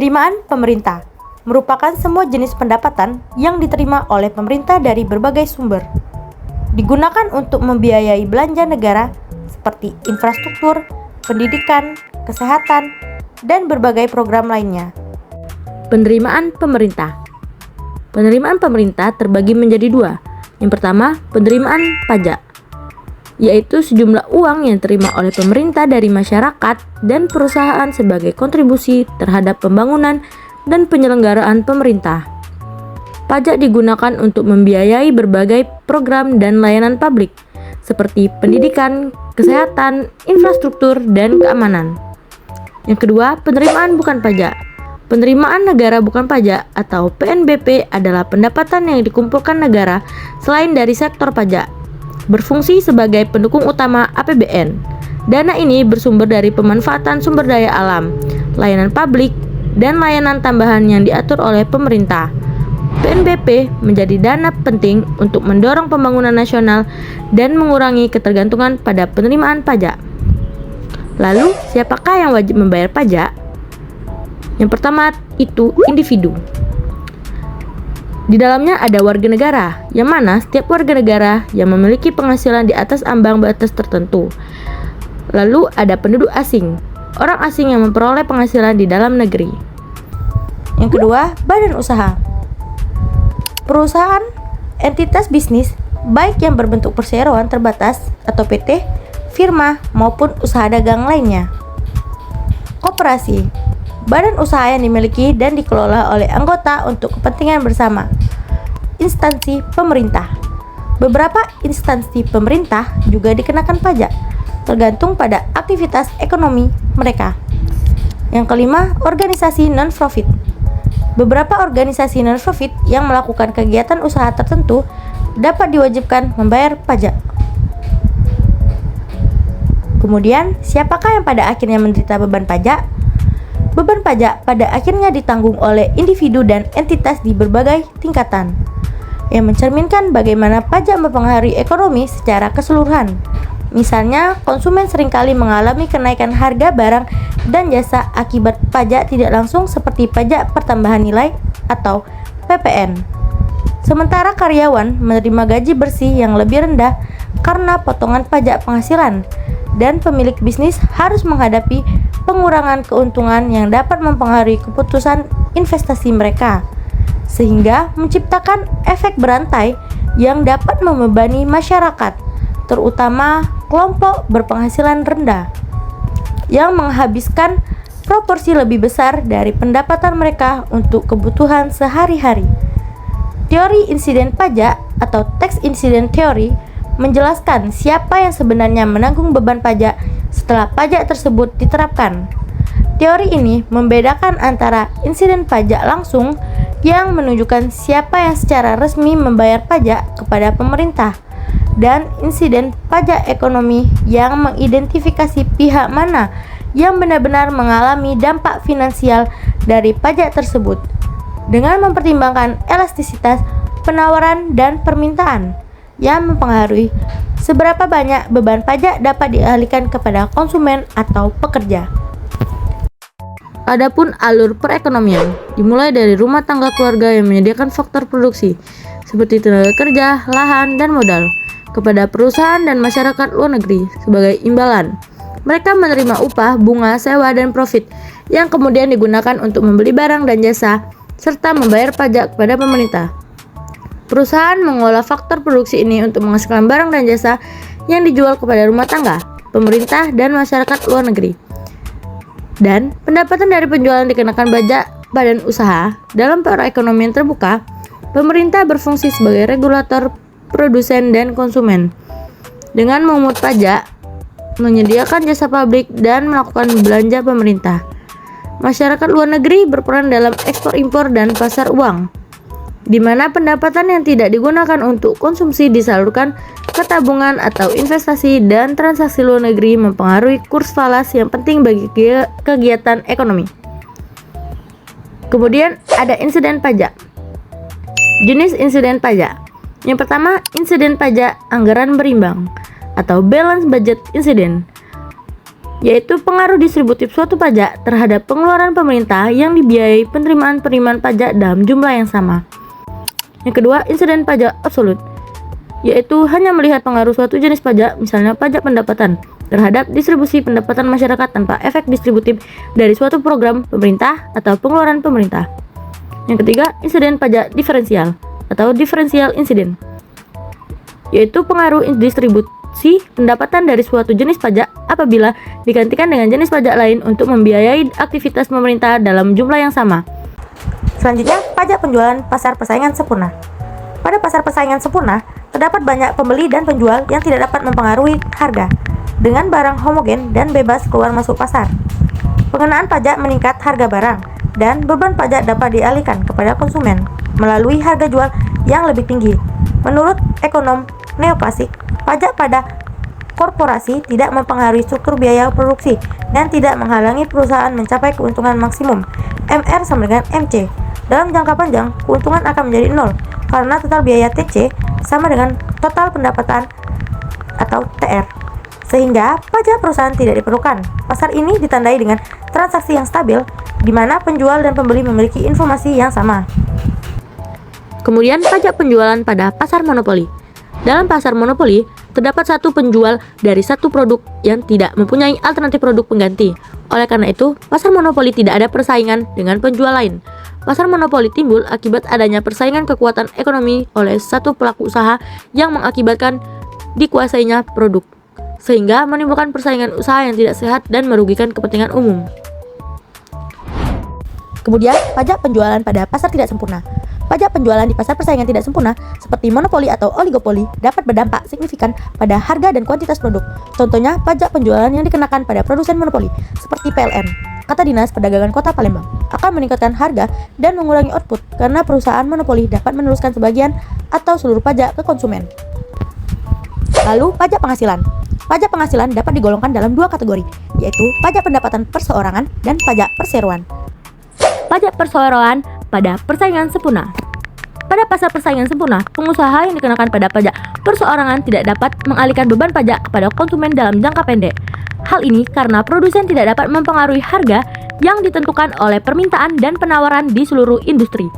Penerimaan pemerintah merupakan semua jenis pendapatan yang diterima oleh pemerintah dari berbagai sumber. Digunakan untuk membiayai belanja negara seperti infrastruktur, pendidikan, kesehatan, dan berbagai program lainnya. Penerimaan pemerintah. Penerimaan pemerintah terbagi menjadi dua. Yang pertama, penerimaan pajak, yaitu sejumlah uang yang diterima oleh pemerintah dari masyarakat dan perusahaan sebagai kontribusi terhadap pembangunan dan penyelenggaraan pemerintah. Pajak digunakan untuk membiayai berbagai program dan layanan publik seperti pendidikan, kesehatan, infrastruktur, dan keamanan. Yang kedua, penerimaan bukan pajak. Penerimaan negara bukan pajak atau PNBP adalah pendapatan yang dikumpulkan negara selain dari sektor pajak, berfungsi sebagai pendukung utama APBN. Dana ini bersumber dari pemanfaatan sumber daya alam, layanan publik, dan layanan tambahan yang diatur oleh pemerintah. PNBP menjadi dana penting untuk mendorong pembangunan nasional dan mengurangi ketergantungan pada penerimaan pajak. Lalu, siapakah yang wajib membayar pajak? Yang pertama itu individu. Di dalamnya ada warga negara, yang mana setiap warga negara yang memiliki penghasilan di atas ambang batas tertentu. Lalu ada penduduk asing, orang asing yang memperoleh penghasilan di dalam negeri. Yang kedua, badan usaha. Perusahaan, entitas bisnis, baik yang berbentuk perseroan terbatas atau PT, firma, maupun usaha dagang lainnya. Koperasi, badan usaha yang dimiliki dan dikelola oleh anggota untuk kepentingan bersama. Instansi pemerintah. Beberapa instansi pemerintah juga dikenakan pajak, tergantung pada aktivitas ekonomi mereka. Yang kelima, organisasi non-profit. Beberapa organisasi non-profit yang melakukan kegiatan usaha tertentu dapat diwajibkan membayar pajak. Kemudian, siapakah yang pada akhirnya menderita beban pajak? Beban pajak pada akhirnya ditanggung oleh individu dan entitas di berbagai tingkatan, yang mencerminkan bagaimana pajak mempengaruhi ekonomi secara keseluruhan. Misalnya, konsumen seringkali mengalami kenaikan harga barang dan jasa akibat pajak tidak langsung seperti pajak pertambahan nilai atau PPN. Sementara karyawan menerima gaji bersih yang lebih rendah karena potongan pajak penghasilan, dan pemilik bisnis harus menghadapi pengurangan keuntungan yang dapat mempengaruhi keputusan investasi mereka, sehingga menciptakan efek berantai yang dapat membebani masyarakat, terutama kelompok berpenghasilan rendah, yang menghabiskan proporsi lebih besar dari pendapatan mereka untuk kebutuhan sehari-hari. Teori insiden pajak atau tax incident theory menjelaskan siapa yang sebenarnya menanggung beban pajak setelah pajak tersebut diterapkan. Teori ini membedakan antara insiden pajak langsung yang menunjukkan siapa yang secara resmi membayar pajak kepada pemerintah, dan insiden pajak ekonomi yang mengidentifikasi pihak mana yang benar-benar mengalami dampak finansial dari pajak tersebut dengan mempertimbangkan elastisitas penawaran dan permintaan yang mempengaruhi seberapa banyak beban pajak dapat dialihkan kepada konsumen atau pekerja. Adapun alur perekonomian dimulai dari rumah tangga keluarga yang menyediakan faktor produksi seperti tenaga kerja, lahan, dan modal kepada perusahaan dan masyarakat luar negeri sebagai imbalan. Mereka menerima upah, bunga, sewa, dan profit yang kemudian digunakan untuk membeli barang dan jasa serta membayar pajak kepada pemerintah. Perusahaan mengolah faktor produksi ini untuk menghasilkan barang dan jasa yang dijual kepada rumah tangga, pemerintah, dan masyarakat luar negeri. Dan pendapatan dari penjualan dikenakan pajak badan usaha. Dalam perekonomian terbuka, pemerintah berfungsi sebagai regulator produsen dan konsumen dengan memungut pajak, menyediakan jasa publik, dan melakukan belanja pemerintah. Masyarakat luar negeri berperan dalam ekspor impor dan pasar uang, di mana pendapatan yang tidak digunakan untuk konsumsi disalurkan ke tabungan atau investasi, dan transaksi luar negeri mempengaruhi kurs falas yang penting bagi kegiatan ekonomi. Kemudian ada insiden pajak. Jenis insiden pajak. Yang pertama, insiden pajak anggaran berimbang atau balance budget incident. yaitu pengaruh distributif suatu pajak terhadap pengeluaran pemerintah yang dibiayai penerimaan pajak dalam jumlah yang sama. Yang kedua, insiden pajak absolut, yaitu hanya melihat pengaruh suatu jenis pajak, misalnya pajak pendapatan, terhadap distribusi pendapatan masyarakat tanpa efek distributif dari suatu program pemerintah atau pengeluaran pemerintah. Yang ketiga, insiden pajak diferensial atau differential incident, yaitu pengaruh distribusi pendapatan dari suatu jenis pajak apabila digantikan dengan jenis pajak lain untuk membiayai aktivitas pemerintah dalam jumlah yang sama. Selanjutnya, pajak penjualan pasar persaingan sempurna. Pada pasar persaingan sempurna, terdapat banyak pembeli dan penjual yang tidak dapat mempengaruhi harga dengan barang homogen dan bebas keluar masuk pasar. Pengenaan pajak meningkat harga barang dan beban pajak dapat dialihkan kepada konsumen melalui harga jual yang lebih tinggi. Menurut ekonom neoklasik, pajak pada korporasi tidak mempengaruhi struktur biaya produksi dan tidak menghalangi perusahaan mencapai keuntungan maksimum MR sama dengan MC. Dalam jangka panjang, keuntungan akan menjadi nol karena total biaya TC sama dengan total pendapatan atau TR, sehingga pajak perusahaan tidak diperlukan. Pasar ini ditandai dengan transaksi yang stabil di mana penjual dan pembeli memiliki informasi yang sama. Kemudian, pajak penjualan pada pasar monopoli. Dalam pasar monopoli, terdapat satu penjual dari satu produk yang tidak mempunyai alternatif produk pengganti. Oleh karena itu, pasar monopoli tidak ada persaingan dengan penjual lain. Pasar monopoli timbul akibat adanya persaingan kekuatan ekonomi oleh satu pelaku usaha yang mengakibatkan dikuasainya produk, sehingga menimbulkan persaingan usaha yang tidak sehat dan merugikan kepentingan umum. Kemudian, pajak penjualan pada pasar tidak sempurna. Pajak penjualan di pasar persaingan tidak sempurna, seperti monopoli atau oligopoli, dapat berdampak signifikan pada harga dan kuantitas produk. Contohnya, pajak penjualan yang dikenakan pada produsen monopoli, seperti PLN, kata Dinas Perdagangan Kota Palembang, akan meningkatkan harga dan mengurangi output karena perusahaan monopoli dapat meneruskan sebagian atau seluruh pajak ke konsumen. Lalu, pajak penghasilan. Pajak penghasilan dapat digolongkan dalam dua kategori, yaitu pajak pendapatan perseorangan dan pajak perseroan. Pajak perseroan pada persaingan sempurna. Pada pasar persaingan sempurna, pengusaha yang dikenakan pada pajak perseorangan tidak dapat mengalihkan beban pajak kepada konsumen dalam jangka pendek. Hal ini karena produsen tidak dapat mempengaruhi harga yang ditentukan oleh permintaan dan penawaran di seluruh industri.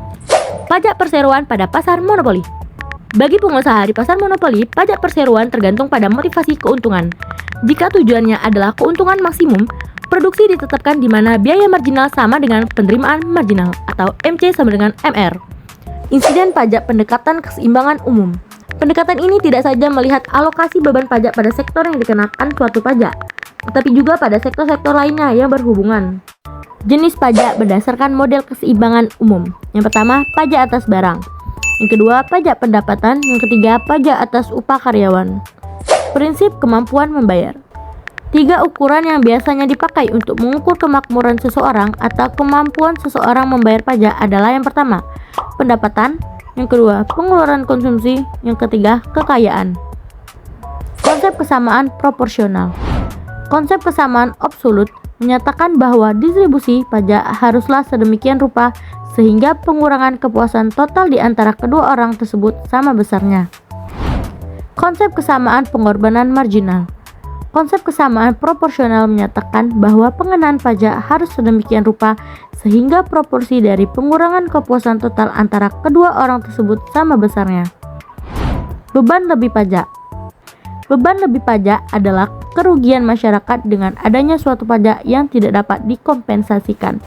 Pajak perseroan pada pasar monopoli. Bagi pengusaha di pasar monopoli, pajak perseroan tergantung pada motivasi keuntungan. Jika tujuannya adalah keuntungan maksimum, produksi ditetapkan di mana biaya marginal sama dengan penerimaan marginal atau MC sama dengan MR. Insiden pajak pendekatan keseimbangan umum. Pendekatan ini tidak saja melihat alokasi beban pajak pada sektor yang dikenakan suatu pajak, tetapi juga pada sektor-sektor lainnya yang berhubungan. Jenis pajak berdasarkan model keseimbangan umum. Yang pertama, pajak atas barang. Yang kedua, pajak pendapatan. Yang ketiga, pajak atas upah karyawan. Prinsip kemampuan membayar. 3 ukuran yang biasanya dipakai untuk mengukur kemakmuran seseorang atau kemampuan seseorang membayar pajak adalah: yang pertama, pendapatan, yang kedua, pengeluaran konsumsi, yang ketiga, kekayaan. Konsep kesamaan proporsional. Konsep kesamaan absolut menyatakan bahwa distribusi pajak haruslah sedemikian rupa sehingga pengurangan kepuasan total di antara kedua orang tersebut sama besarnya. Konsep kesamaan pengorbanan marginal. Konsep kesamaan proporsional menyatakan bahwa pengenaan pajak harus sedemikian rupa sehingga proporsi dari pengurangan kepuasan total antara kedua orang tersebut sama besarnya. Beban lebih pajak. Beban lebih pajak adalah kerugian masyarakat dengan adanya suatu pajak yang tidak dapat dikompensasikan.